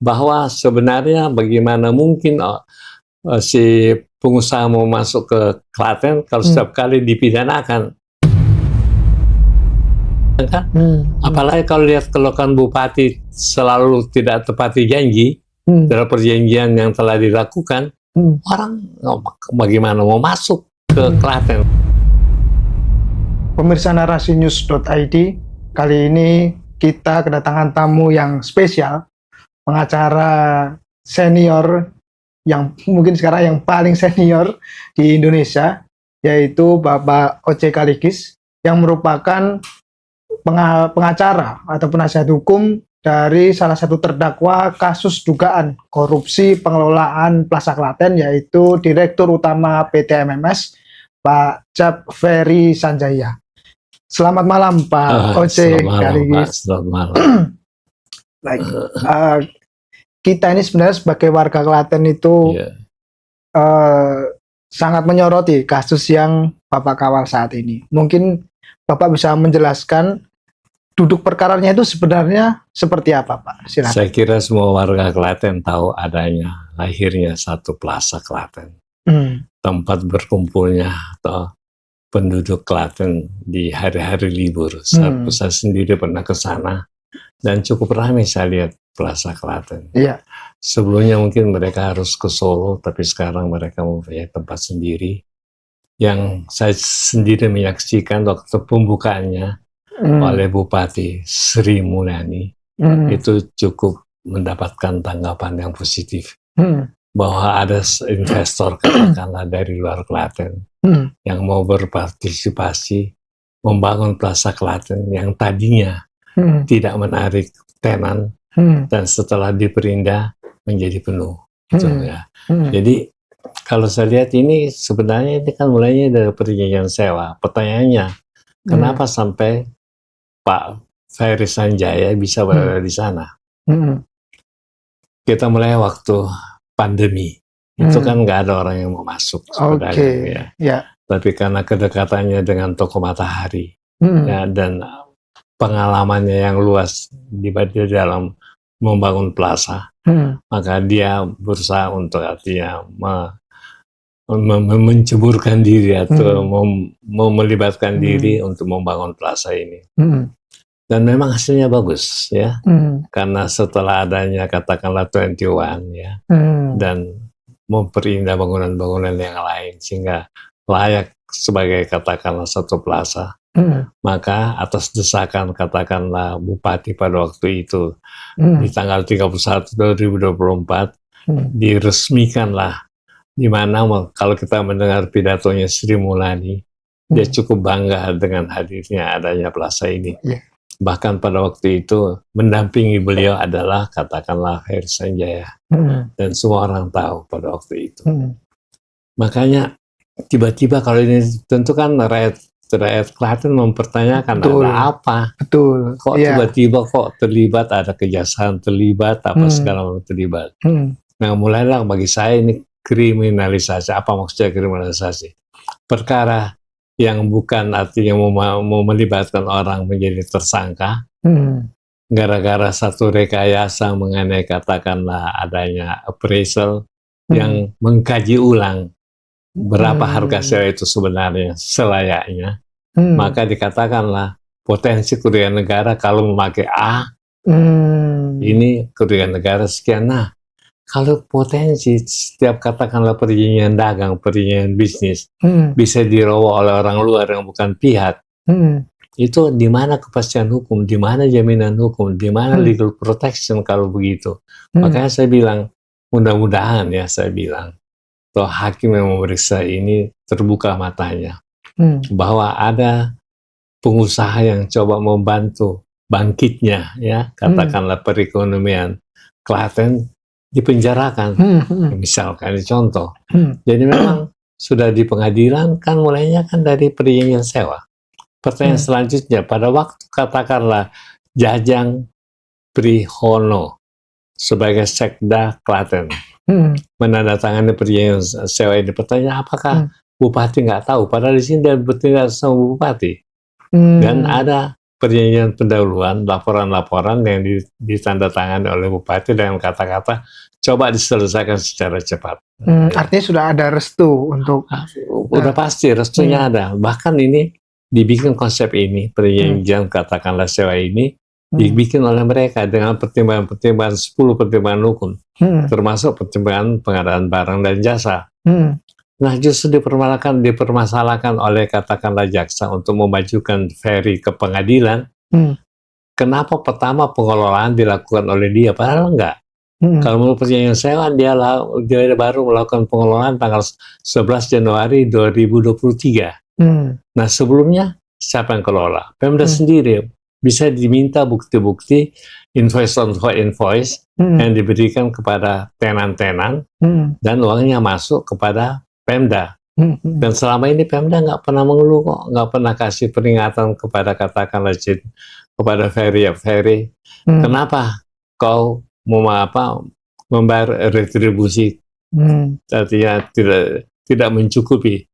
bahwa sebenarnya bagaimana mungkin si pengusaha mau masuk ke Klaten kalau setiap kali dipidanakan. Kan? Apalagi kalau lihat keluhan bupati selalu tidak tepati janji dalam perjanjian yang telah dilakukan, orang bagaimana mau masuk ke Klaten. Pemirsa narasinews.id, kali ini kita kedatangan tamu yang spesial, pengacara senior yang mungkin sekarang yang paling senior di Indonesia, yaitu Bapak Oce Kaligis, yang merupakan pengacara atau penasihat hukum dari salah satu terdakwa kasus dugaan korupsi pengelolaan Plaza Klaten, yaitu Direktur Utama PT MMS, Pak Cap Ferry Sanjaya. Selamat malam Pak Oce Kaligis. Selamat malam. Baik, kita ini sebenarnya sebagai warga Klaten itu sangat menyoroti kasus yang Bapak kawal saat ini. Mungkin Bapak bisa menjelaskan duduk perkaranya itu sebenarnya seperti apa, Pak? Silakan. Saya kira semua warga Klaten tahu adanya lahirnya satu Plaza Klaten, tempat berkumpulnya atau penduduk Klaten di hari-hari libur. Saya sendiri pernah ke sana dan cukup ramai saya lihat Plaza Klaten. Iya. Sebelumnya mungkin mereka harus ke Solo, tapi sekarang mereka mempunyai tempat sendiri. Yang saya sendiri menyaksikan waktu pembukaannya oleh Bupati Sri Mulyani, itu cukup mendapatkan tanggapan yang positif. Bahwa ada investor katakanlah dari luar Klaten yang mau berpartisipasi membangun Plaza Klaten yang tadinya tidak menarik tenan dan setelah diperindah menjadi penuh. Gitu, ya. Jadi kalau saya lihat ini sebenarnya ini kan mulainya dari perjanjian sewa. Pertanyaannya, kenapa sampai Pak Ferry Sanjaya bisa berada di sana? Kita mulai waktu pandemi, itu kan nggak ada orang yang mau masuk sebenarnya. Tapi karena kedekatannya dengan toko Matahari ya, dan pengalamannya yang luas di dalam membangun plaza, maka dia berusaha untuk artinya menceburkan diri atau melibatkan diri untuk membangun plaza ini. Dan memang hasilnya bagus ya, karena setelah adanya katakanlah 21 ya, dan memperindah bangunan-bangunan yang lain sehingga layak sebagai katakanlah satu plaza. Maka atas desakan katakanlah Bupati pada waktu itu di tanggal 31 2024 diresmikanlah, di mana kalau kita mendengar pidatonya Sri Mulyani, dia cukup bangga dengan hadirnya adanya plaza ini. Bahkan pada waktu itu mendampingi beliau adalah katakanlah Ferry Sanjaya, dan semua orang tahu pada waktu itu. Makanya tiba-tiba kalau ini tentu kan rakyat Klaten mempertanyakan ada apa? Kok tiba-tiba kok terlibat, ada kejaksaan terlibat, apa segala macam terlibat. Nah mulailah bagi saya ini kriminalisasi. Apa maksudnya kriminalisasi? Perkara yang bukan artinya mau melibatkan orang menjadi tersangka, gara-gara satu rekayasa mengenai katakanlah adanya appraisal yang mengkaji ulang berapa harga sewa itu sebenarnya selayaknya, maka dikatakanlah potensi kerugian negara kalau memakai A, ini kerugian negara sekian. Nah, kalau potensi setiap katakanlah perjanjian dagang, perjanjian bisnis bisa diroboh oleh orang luar yang bukan pihak, itu di mana kepastian hukum, di mana jaminan hukum, di mana legal protection kalau begitu. Makanya saya bilang, mudah-mudahan ya saya bilang, atau hakim yang memeriksa ini terbuka matanya bahwa ada pengusaha yang coba membantu bangkitnya ya katakanlah perekonomian Klaten dipenjarakan, misalkan contoh. Jadi memang sudah di pengadilan kan mulainya kan dari perjanjian sewa. Pertanyaan selanjutnya, pada waktu katakanlah Jajang Prihono sebagai Sekda Klaten menandatangani perjanjian sewa ini, pertanyaan apakah Bupati nggak tahu? Padahal di sini dia bertindak sama Bupati dan ada perjanjian pendahuluan, laporan-laporan yang ditandatangani oleh bupati dengan kata-kata coba diselesaikan secara cepat. Artinya sudah ada restu untuk udah pasti restunya ada. Bahkan ini dibikin konsep ini, perjanjian katakanlah sewa ini dibikin oleh mereka dengan pertimbangan 10 pertimbangan hukum, termasuk pertimbangan pengadaan barang dan jasa. Nah, justru dipermasalahkan oleh katakanlah jaksa untuk memajukan ferry ke pengadilan. Kenapa pertama pengelolaan dilakukan oleh dia? Padahal enggak. Kalau menurut perjanjian sewa, dia baru melakukan pengelolaan tanggal 11 Januari 2023. Nah, sebelumnya siapa yang kelola? Pemda sendiri. Bisa diminta bukti-bukti invoice on invoice yang diberikan kepada tenan-tenan dan uangnya masuk kepada Pemda. Dan selama ini Pemda nggak pernah mengeluh kok, nggak pernah kasih peringatan kepada katakanlah kepada ferry. Kenapa kau mau membayar retribusi artinya tidak mencukupi?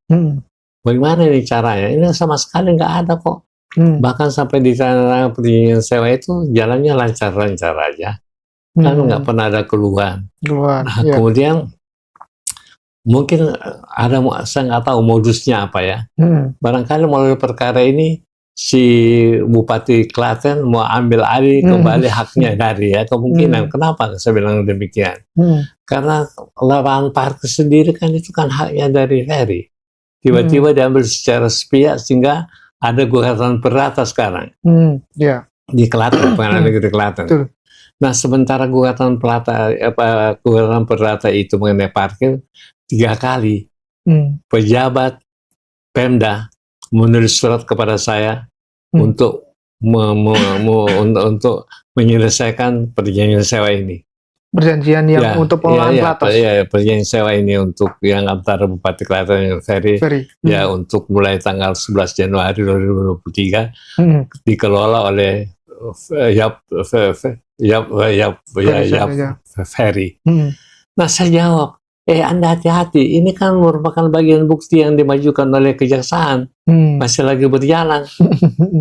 Bagaimana ini caranya? Ini sama sekali nggak ada kok. Bahkan sampai di tanah perjanjian sewa itu jalannya lancar-lancar aja, kan nggak pernah ada keluhan. Nah, kemudian mungkin ada, saya nggak tahu modusnya apa ya. Barangkali melalui perkara ini si Bupati Klaten mau ambil alih kembali haknya dari kemungkinan. Kenapa saya bilang demikian? Karena lapangan parkir sendiri kan itu kan haknya dari ferry. Tiba-tiba diambil secara sepihak sehingga ada gugatan perdata sekarang di Klaten, Pengadilan Negeri Klaten. Nah, sementara gugatan perdata itu mengenai parkir 3 kali pejabat Pemda menulis surat kepada saya untuk untuk menyelesaikan perjanjian sewa ini. Perjanjian yang untuk pengelolaan Platos. Perjanjian sewa ini untuk yang antara Bupati Klaten dan ferry. Untuk mulai tanggal 11 Januari 2023 dikelola oleh ferry. Nah, saya jawab, Anda hati-hati, ini kan merupakan bagian bukti yang dimajukan oleh kejaksaan, masih lagi berjalan.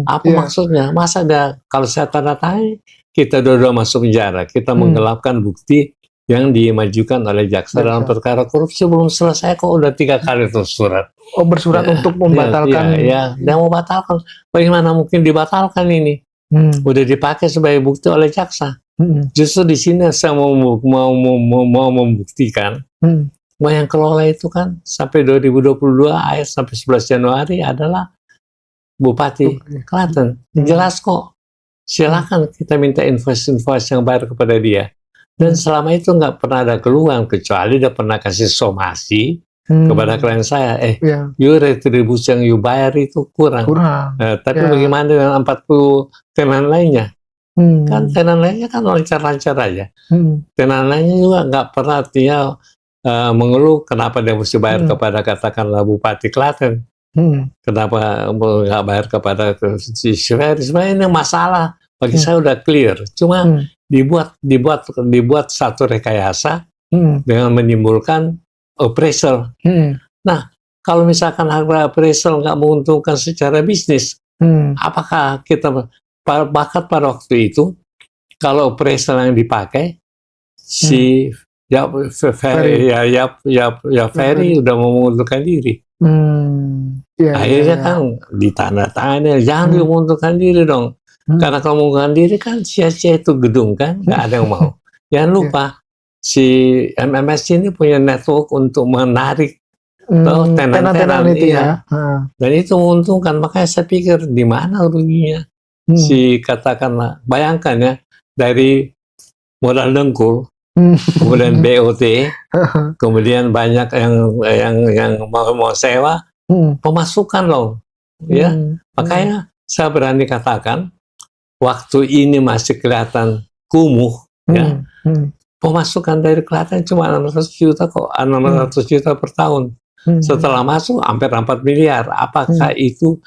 Apa maksudnya? Masa kalau saya tanda tangan, kita dua-dua masuk penjara, kita menggelapkan bukti yang dimajukan oleh jaksa dalam perkara korupsi belum selesai kok, udah 3 kali terus surat. Bersurat untuk membatalkan. Dia mau batalkan. Bagaimana mungkin dibatalkan ini? Udah dipakai sebagai bukti oleh jaksa. Justru di sini saya mau membuktikan bahwa yang kelola itu kan sampai 2022 akhir sampai 11 Januari adalah Bupati Klaten. Jelas kok. Silakan kita minta invoice yang bayar kepada dia. Dan selama itu nggak pernah ada keluhan, kecuali dia pernah kasih somasi kepada klien saya. Retribusi yang you bayar itu kurang. Tapi bagaimana dengan 40 tenan lainnya? Kan tenan lainnya kan lancar-lancar aja. Tenan lainnya juga nggak pernah mengeluh kenapa dia mesti bayar kepada katakanlah Bupati Klaten. Kenapa nggak bayar kepada si ferry? Sebenarnya ini masalah bagi saya udah clear. Cuma dibuat satu rekayasa dengan menimbulkan appraisal. Nah, kalau misalkan harga appraisal nggak menguntungkan secara bisnis, apakah kita bakat pada waktu itu kalau appraisal yang dipakai si ferry udah menguntungkan diri. Akhirnya kan ditandatangani, jangan menguntungkan diri dong. Karena kalau menguntungkan diri kan sia-sia itu gedung kan, nggak ada yang mau. Jangan lupa si MMS ini punya network untuk menarik tenan-tenan itu dan itu menguntungkan. Makanya saya pikir di mana ruginya si katakanlah, bayangkan ya, dari modal dengkul, kemudian BOT, kemudian banyak yang mau sewa, pemasukan loh, makanya saya berani katakan waktu ini masih kelihatan kumuh, pemasukan dari Klaten cuma 600 juta kok, 600 juta per tahun. Setelah masuk hampir 4 miliar. Apakah itu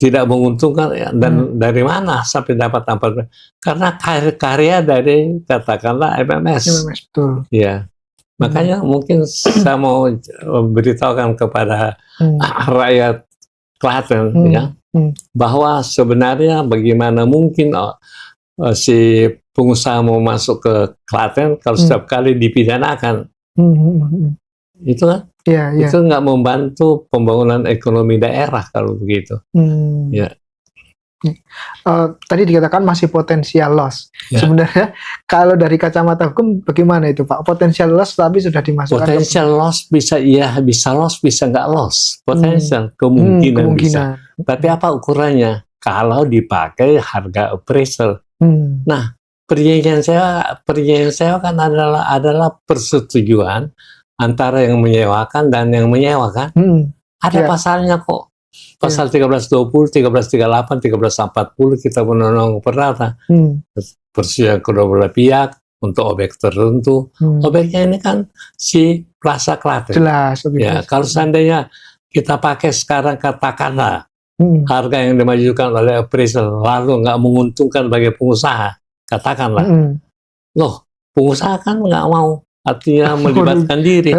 tidak menguntungkan? Dan dari mana sampai dapat 4? Karena karya dari katakanlah MMS. Betul. Ya, makanya mungkin saya mau beritahukan kepada rakyat Klaten, ya, bahwa sebenarnya bagaimana mungkin si pengusaha mau masuk ke Klaten kalau setiap kali dipidanakan. Itu kan, itu nggak membantu pembangunan ekonomi daerah kalau begitu. Ya. Tadi dikatakan masih potensial loss. Ya. Sebenarnya kalau dari kacamata hukum bagaimana itu Pak? Potensial loss tapi sudah dimasukkan. Potensial loss bisa bisa loss, bisa nggak loss. Potensial kemungkinan bisa. Tapi apa ukurannya? Kalau dipakai harga appraisal. Nah, perjanjian sewa kan adalah persetujuan antara yang menyewakan dan yang menyewakan. Ada pasalnya kok. Pasal 1320, 1338, 1340 kita menonong perdata. Persetujuan kedua belah pihak untuk objek tertentu. Objeknya ini kan si Plaza Klaten. Jelas. Ya, kalau seandainya kita pakai sekarang katakanlah harga yang dimajukan oleh appraisal lalu nggak menguntungkan bagi pengusaha, katakanlah, loh pengusaha kan nggak mau, artinya melibatkan diri.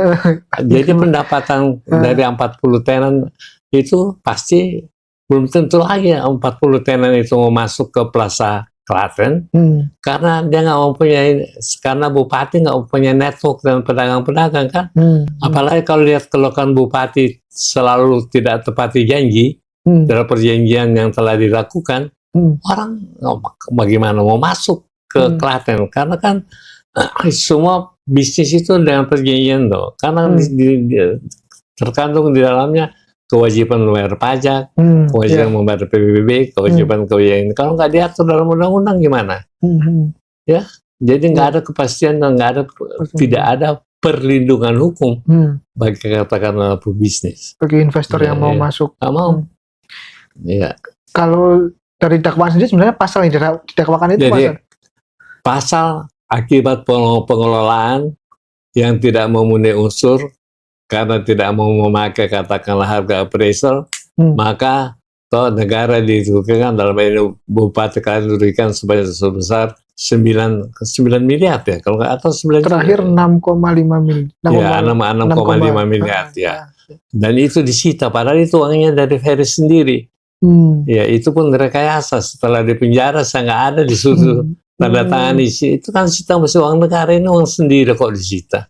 Jadi pendapatan dari 40 tenan itu pasti belum tentu lagi 40 tenan itu mau masuk ke Plaza Klaten, karena dia nggak mempunyai, karena bupati nggak mempunyai network dan pedagang-pedagang kan. Apalagi kalau lihat keluhan bupati selalu tidak tepati janji dalam perjanjian yang telah dilakukan, orang bagaimana mau masuk ke Klaten, karena kan semua bisnis itu dengan perjanjian loh, karena terkandung di dalamnya kewajiban membayar pajak, kewajiban membayar PBB, kewajiban ini. Kalau nggak diatur dalam undang-undang gimana? Ya, jadi nggak ada kepastian dan tidak ada perlindungan hukum bagi katakanlah pebisnis. Bagi investor yang mau masuk. Nggak mau. Ya. Kalau dari dakwaan sendiri sebenarnya pasal yang didakwakan itu pasal akibat pengelolaan yang tidak memenuhi unsur karena tidak mau memakai katakanlah harga appraisal, maka toh negara dirugikan, dalam ini bupati kalian dirugikan sebesar 9 miliar ya, kalau nggak, atau 9 terakhir 6,5 miliar. Ya, 6,5 miliar ya. Dan itu disita, padahal itu uangnya dari Ferry sendiri. Ya, itu pun rekayasa, setelah di penjara saya nggak ada disuruh tanda tangan isi. Itu kan sita mesti uang negara, ini uang sendiri kok disita.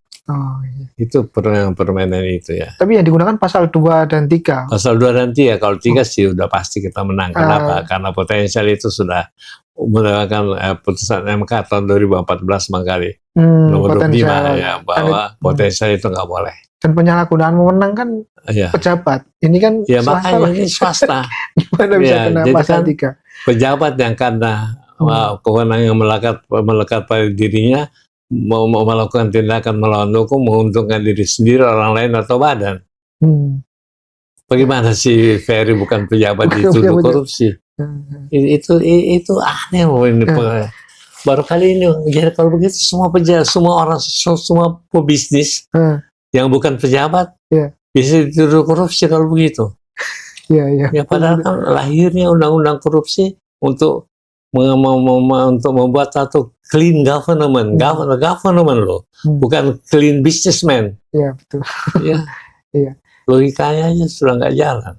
Itu permainan itu ya. Tapi yang digunakan pasal 2 dan 3. Pasal 2 dan 3, kalau 3 sih udah pasti kita menang. Kenapa? Karena potensial itu sudah mendapatkan putusan MK tahun 2014 kali nomor 25 ya, bahwa potensial itu nggak boleh. Dan penyalahgunaan wewenang kan pejabat. Ini kan ya, makanya ini swasta. Gimana bisa kena pasal 3? Pejabat yang karena kewenangan yang melekat pada dirinya mau melakukan tindakan melawan hukum, menguntungkan diri sendiri, orang lain atau badan. Bagaimana si Ferry bukan pejabat dituduh korupsi? Itu aneh loh ini. Baru kali ini. Jadi kalau begitu semua pejabat, semua orang, semua pebisnis yang bukan pejabat bisa dituduh korupsi kalau begitu. Ya, padahal kan lahirnya undang-undang korupsi untuk membuat satu clean government, government loh, bukan clean businessman. Iya, betul. Ya. Logikanya aja sudah nggak jalan.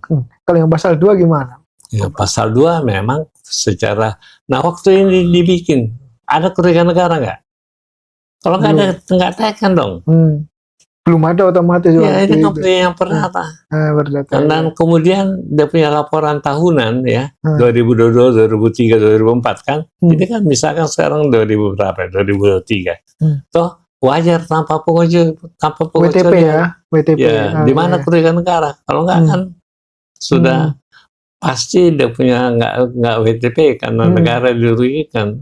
Kalau yang pasal 2 gimana? Ya, pasal 2 memang secara, nah waktu ini dibikin, ada kerugian negara nggak? Kalau nggak ada, nggak tekan dong. Belum ada otomatis. Ya, ini nggak punya yang perdata. Dan kemudian dia punya laporan tahunan ya, 2022, 2003, 2004 kan. Ini kan misalkan sekarang 2000 berapa? 2023. Toh wajar tanpa pengecualian. WTP ya, WTP. Ya, di mana kerugian negara? Kalau nggak kan sudah pasti dia punya nggak WTP karena negara dirugikan.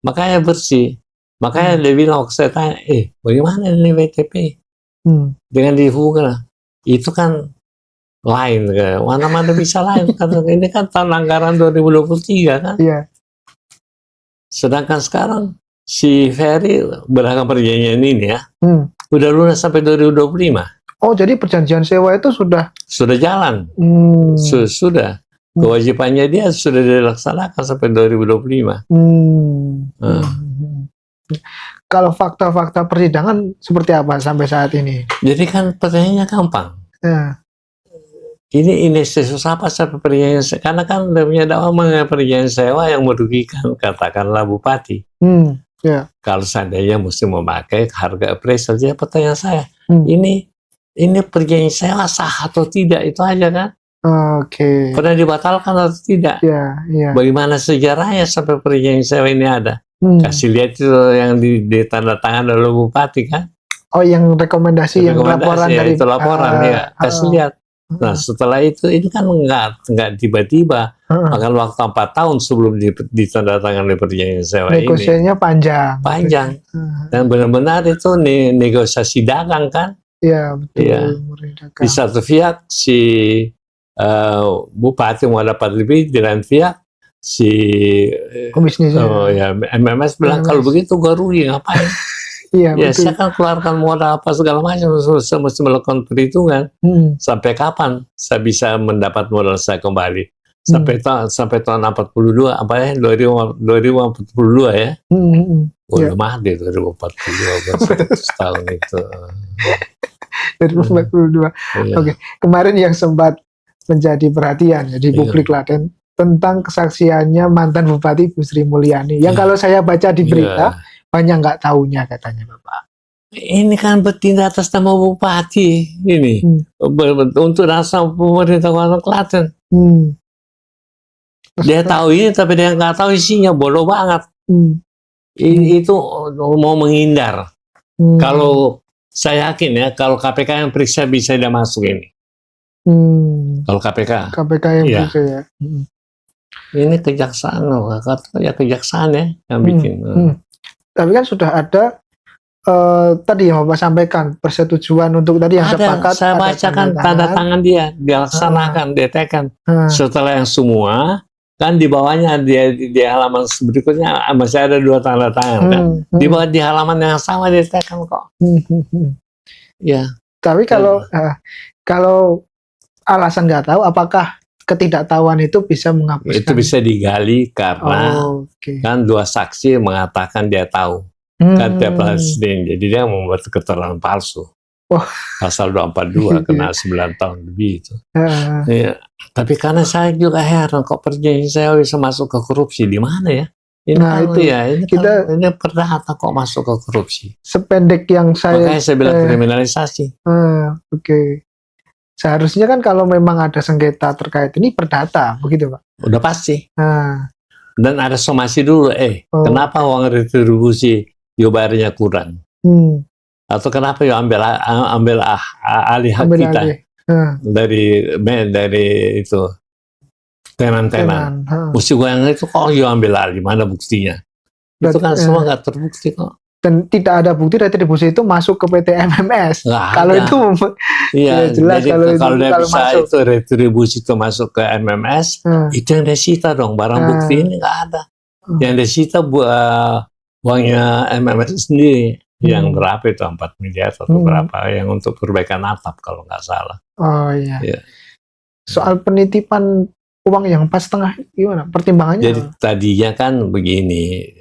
Makanya bersih. Makanya dia bilang, waktu saya tanya, bagaimana ini WTP? Dengan dihubungkan, itu kan lain, mana-mana bisa lain. Karena ini kan tahun anggaran 2023 kan. Iya. Sedangkan sekarang si Ferry berdasarkan perjanjian ini ya, udah lunas sampai 2025. Oh, jadi perjanjian sewa itu sudah jalan. Sudah. Kewajibannya dia sudah dilaksanakan sampai 2025. Kalau fakta-fakta persidangan seperti apa sampai saat ini? Jadi kan pertanyaannya gampang. ini susah apa sampai perjanjian, karena kan dia punya dakwah mengenai perjanjian sewa yang merugikan katakanlah bupati. Ya. Kalau seandainya mesti memakai harga appraisal, jadi pertanyaan saya, ini perjanjian sewa sah atau tidak, itu aja kan? Oke. Pernah dibatalkan atau tidak? Ya. Bagaimana sejarahnya sampai perjanjian sewa ini ada? Kasih lihat itu yang ditandatangan oleh bupati kan? Oh, yang rekomendasi yang laporan ya, dari itu laporan ya, kasih lihat. Nah, setelah itu ini kan nggak tiba-tiba, bahkan waktu 4 tahun sebelum ditandatangani perjanjian sewa ini. Negosiasinya panjang. Dan benar-benar itu negosiasi dagang kan? Iya, betul. Ya. Di satu pihak si bupati mau dapat lebih, di lain pihak si komisionernya MMS bilang kalau begitu gue rugi, ngapain? Iya, ya, saya kan keluarkan modal apa segala macam, saya mesti melakukan perhitungan sampai kapan saya bisa mendapat modal saya kembali. Sampai tahun 42, apa ya, 2042 ya. Udah mati 2042, 100 tahun itu. 2042. Oke, kemarin yang sempat menjadi perhatian ya di publik Klaten tentang kesaksiannya mantan Bupati Bu Sri Mulyani. Yang kalau saya baca di berita banyak nggak tahunya katanya Bapak. Ini kan bertindak atas nama bupati ini untuk dasar pemerintah Kota Klaten. Dia tahu ini tapi dia nggak tahu isinya, bodoh banget. Itu mau menghindar. Kalau saya yakin ya, kalau KPK yang periksa bisa dia masuk ini. Kalau KPK yang periksa ya. Ini kejaksaan, kejaksaan ya yang bikin. Tapi kan sudah ada tadi yang Bapak sampaikan persetujuan untuk tadi yang sepakat. Saya bacakan tanda tangan dia, dilaksanakan, ditekan. Setelah yang semua, kan di bawahnya di halaman berikutnya masih ada 2 tanda tangan kan. Di bawah di halaman yang sama ditekan kok. Ya. Tapi kalau alasan nggak tahu, apakah ketidaktahuan itu bisa menghapuskan? Itu bisa digali karena kan 2 saksi mengatakan dia tahu. Kan tiap presiden, jadi dia membuat keterangan palsu. Pasal 242 kena 9 tahun lebih itu. Ya. Tapi karena saya juga heran kok perjanjian sewa bisa masuk ke korupsi, di mana ya? Ini itu ya, ini perdata kok masuk ke korupsi. Sependek yang makanya saya bilang kriminalisasi. Seharusnya kan kalau memang ada sengketa terkait ini perdata, begitu Pak? Udah pasti. Dan ada somasi dulu, kenapa uang retribusi bayarnya kurang? Atau kenapa ambil alih hak kita dari itu tenan-tenan. Mesti yang itu kok ambil alih, mana buktinya? Itu kan semua nggak terbukti kok. Dan tidak ada bukti retribusi itu masuk ke PT MMS. Kalau itu jelas kalau dia bisa masuk. Itu retribusi itu masuk ke MMS, itu yang disita dong, barang bukti ini nggak ada. Yang disita uangnya MMS sendiri, yang berapa itu 4 miliar atau berapa, yang untuk perbaikan atap kalau nggak salah. Oh iya. Soal penitipan uang yang pas setengah gimana pertimbangannya? Jadi tadinya kan begini,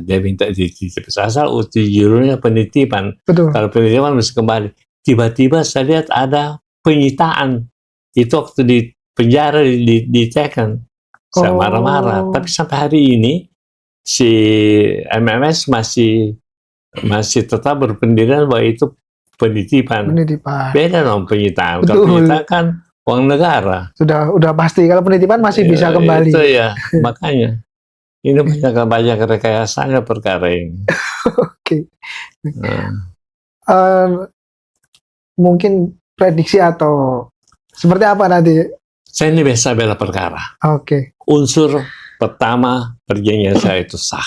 dia minta dititip asal judulnya penitipan. Betul. Kalau penitipan mesti kembali. Tiba-tiba saya lihat ada penyitaan. Itu waktu di penjara ditekan. Saya marah-marah. Tapi sampai hari ini si MMS masih tetap berpendirian bahwa itu penitipan. Beda dong penyitaan. Kalau penyitaan kan uang negara. Udah pasti. Kalau penitipan masih bisa kembali. Itu ya, makanya. Ini banyak rekayasanya perkara ini. Oke. Mungkin prediksi atau seperti apa nanti? Saya ini biasa bela perkara. Unsur pertama, perjanjian saya itu sah.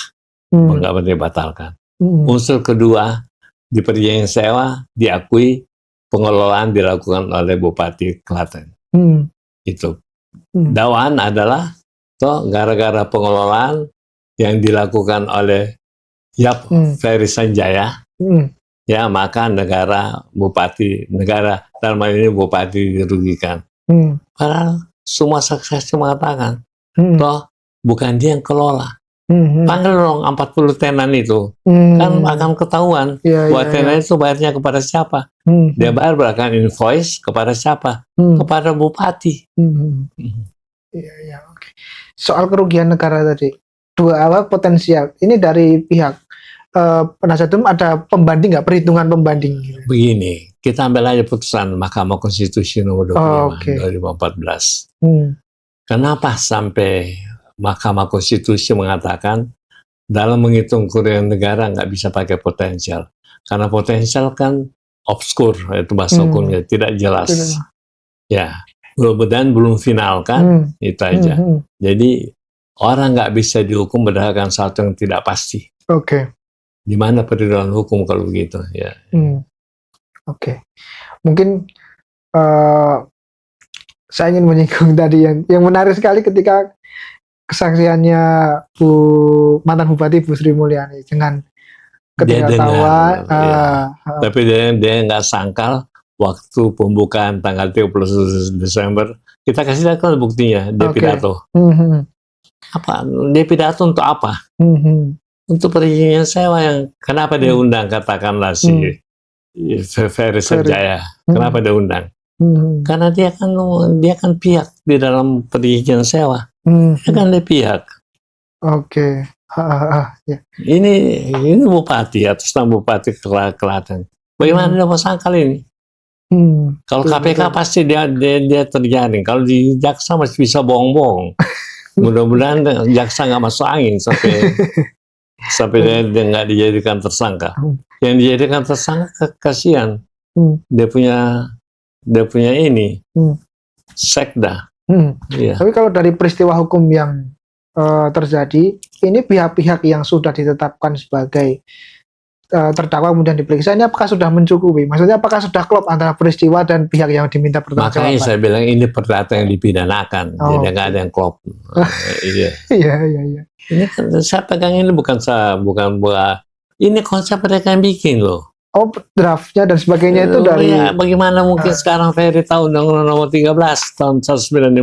Nggak dibatalkan. Unsur kedua, di perjanjian sewa diakui pengelolaan dilakukan oleh Bupati Klaten. Itu. Dakwaan adalah gara-gara pengelolaan yang dilakukan oleh Ferry Sanjaya, ya maka negara dalam hal ini bupati dirugikan. Padahal semua saksi mengatakan, bukan dia yang kelola, Panggil dong 40 tenan itu. Kan akan ketahuan buat tenan itu bayarnya kepada siapa. Dia bayar berdasarkan invoice kepada siapa? Kepada bupati. Iya, oke. Soal kerugian negara tadi, dua potensial. Ini dari pihak penasihat hukum, ada pembanding nggak, perhitungan pembanding? Begini, kita ambil aja putusan Mahkamah Konstitusi nomor 25 2014. Kenapa sampai Mahkamah Konstitusi mengatakan dalam menghitung kerugian negara nggak bisa pakai potensial? Karena potensial kan obskur, itu bahasa hukumnya, tidak jelas. Ya, belum final kan, itu aja. Jadi orang nggak bisa dihukum berdasarkan sesuatu yang tidak pasti. Di mana perhitungan hukum kalau begitu? Ya. Mungkin saya ingin menyinggung tadi yang menarik sekali ketika kesaksiannya mantan Bupati Bu Sri Mulyani dengan ketika tawa. Tapi dia nggak sangkal waktu pembukaan tanggal 31 Desember. Kita kasih lihat kan buktinya, dia pidato. Apa? Dia pidato untuk apa? Untuk perizinan sewa yang kenapa dia undang, katakanlah si Ferry Serjaya. Kenapa dia undang? Karena dia kan pihak di dalam perizinan sewa. Dia kan dia pihak. Ini bupati, atas nama Bupati Klaten. Bagaimana dia mau sangkal ini? Kalau KPK pasti dia terjaring. Kalau di jaksa masih bisa bohong-bohong. Mudah-mudahan jaksa nggak masuk angin sampai dia nggak dijadikan tersangka. Yang dijadikan tersangka kasihan. Dia punya ini sekda. Tapi kalau dari peristiwa hukum yang terjadi, ini pihak-pihak yang sudah ditetapkan sebagai terdakwa kemudian diperiksa, ini apakah sudah mencukupi? Maksudnya apakah sudah klop antara peristiwa dan pihak yang diminta pertanggungjawaban? Makanya saya bilang ini perdata yang dipidanakan, jadi nggak ada yang klop. Iya. Ini kan saya pegang ini bukan ini konsep mereka yang bikin loh. Draftnya dan sebagainya itu dari. Bagaimana mungkin sekarang Ferry tahu Undang-Undang Nomor 13 tahun 1950,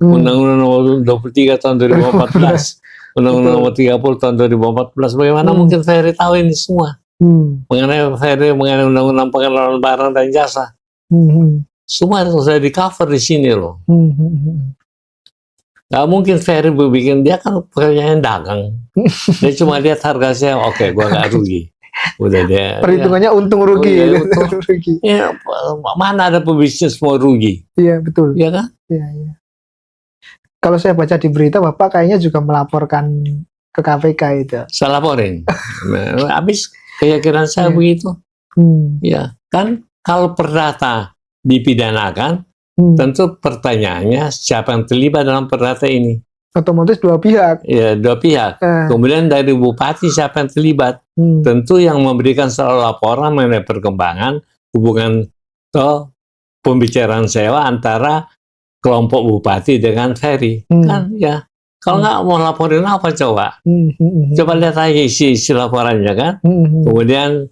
Undang-Undang Nomor 23 tahun 2014. Undang-Undang Nomor 30 tahun 2014, bagaimana mungkin Ferry tahu ini semua? Mengenai Undang-Undang Pengelolaan Barang dan Jasa. Semua itu sudah di-cover di sini loh. Gak mungkin Ferry bikin, dia kan pekerjaan dagang. Dia cuma lihat harga saya, oke, gua gak rugi. Udah dia. Perhitungannya untung rugi. Mana ada pebisnis mau rugi? Iya, betul. Iya kan? Iya. Kalau saya baca di berita, Bapak kayaknya juga melaporkan ke KPK itu. Saya laporin. Habis keyakinan saya begitu. Ya, kan kalau perdata dipidanakan, tentu pertanyaannya siapa yang terlibat dalam perdata ini? Otomatis dua pihak. Ya, dua pihak. Kemudian dari bupati siapa yang terlibat? Tentu yang memberikan selalu laporan mengenai perkembangan hubungan atau pembicaraan sewa antara kelompok bupati dengan Ferry. Kan ya. Kalau nggak mau laporin apa coba? Coba lihat aja isi laporannya kan. Kemudian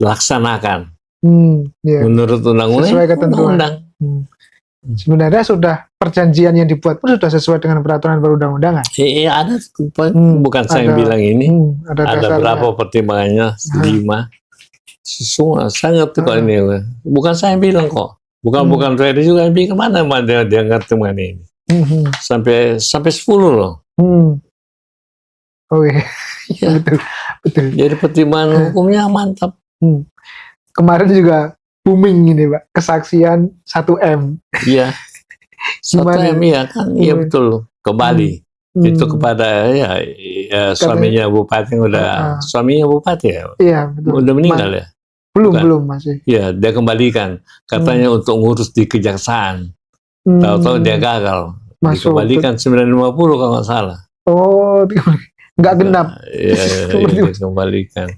laksanakan. Menurut undang-undang. Sesuai ketentuan. Sebenarnya sudah perjanjian yang dibuat pun sudah sesuai dengan peraturan perundang-undangan. Iya, ada. Bukan saya yang bilang ini. Ada berapa pertimbangannya? 5. Semua. Saya ngerti kok ini. Bukan saya yang bilang kok. Bukan Ferry juga yang bikin, mana dia ngerti mengenai ini. Sampai 10 loh. Ya. Betul. Jadi pertimbangan hukumnya mantap. Kemarin juga booming ini, Pak, kesaksian 1M. Iya. 1M ya kan, iya betul. Ke Bali. Itu kepada suaminya bupati yang suaminya bupati ya. Iya, betul. Udah meninggal ya. Belum masih. Ya, dia kembalikan. Katanya untuk ngurus di kejaksaan. Tahu-tahu dia gagal. Dikembalikan 950 kalau nggak salah. Oh, nggak genap. Iya, dikembalikan.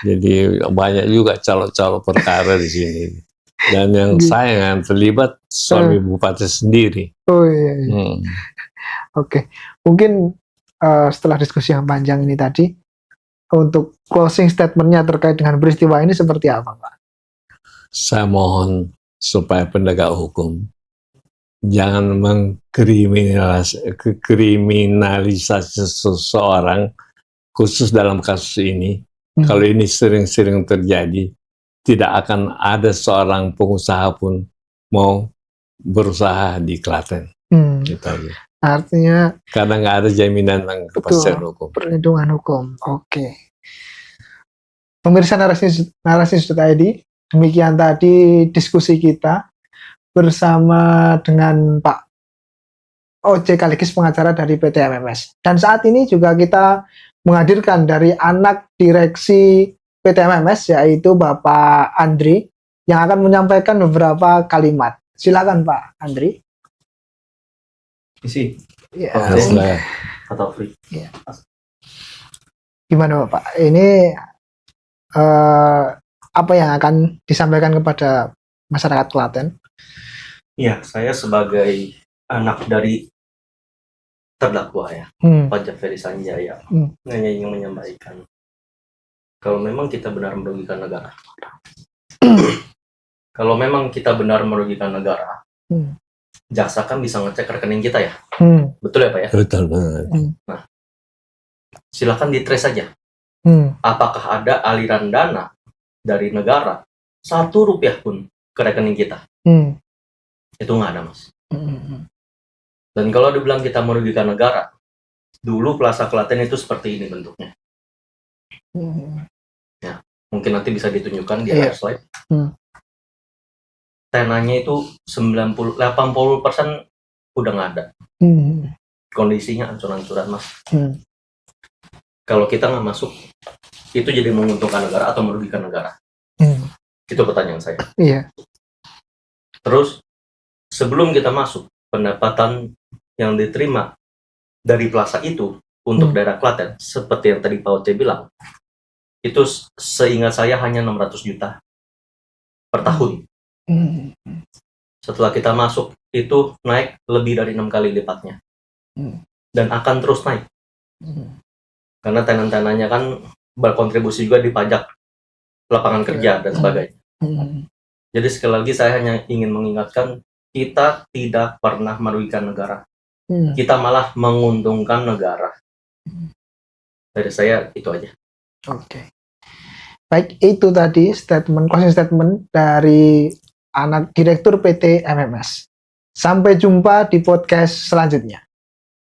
Jadi banyak juga calon-calon perkara di sini. Dan yang sayang yang terlibat suami bupati sendiri. Oh iya. Oke. Mungkin setelah diskusi yang panjang ini tadi, untuk closing statement-nya terkait dengan peristiwa ini seperti apa, Pak? Saya mohon supaya penegak hukum jangan mengkriminalisasi seseorang khusus dalam kasus ini. Kalau ini sering-sering terjadi, tidak akan ada seorang pengusaha pun mau berusaha di Klaten. Gitu aja. Artinya karena nggak ada jaminan tentang kepastian hukum, perlindungan hukum. Oke. Pemirsa narasi.id, demikian tadi diskusi kita bersama dengan Pak OJ Kaligis, pengacara dari PT MMS. Dan saat ini juga kita menghadirkan dari anak direksi PT MMS, yaitu Bapak Andri, yang akan menyampaikan beberapa kalimat. Silakan Pak Andri. Isi. Ya. Atau free. Ya. Gimana Bapak? Ini apa yang akan disampaikan kepada masyarakat Klaten? Iya, saya sebagai anak dari terdakwa ya, Pak Jaferi Sanjaya, hanya ingin menyampaikan kalau memang kita benar merugikan negara, kalau memang kita benar merugikan negara, jaksa kan bisa ngecek rekening kita ya, betul ya Pak ya? Betul banget. Nah, silakan di-trace saja. Apakah ada aliran dana dari negara 1 rupiah pun ke rekening kita? Itu nggak ada, Mas. Dan kalau dibilang kita merugikan negara, dulu Plaza Klaten itu seperti ini bentuknya. Ya, mungkin nanti bisa ditunjukkan di slide. Tenanya itu 80% udah nggak ada. Kondisinya ancur-ancuran, Mas. Kalau kita nggak masuk, itu jadi menguntungkan negara atau merugikan negara? Itu pertanyaan saya. Iya. Terus, sebelum kita masuk, pendapatan yang diterima dari plaza itu untuk daerah Klaten, seperti yang tadi Pak Oce bilang, itu seingat saya hanya 600 juta per tahun. Setelah kita masuk, itu naik lebih dari 6 kali lipatnya. Dan akan terus naik. Karena tenan-tenannya kan berkontribusi juga di pajak lapangan kerja dan sebagainya. Jadi sekali lagi saya hanya ingin mengingatkan, kita tidak pernah merugikan negara. Kita malah menguntungkan negara. Dari saya itu aja. Oke. Baik, itu tadi closing statement dari anak direktur PT MMS. Sampai jumpa di podcast selanjutnya.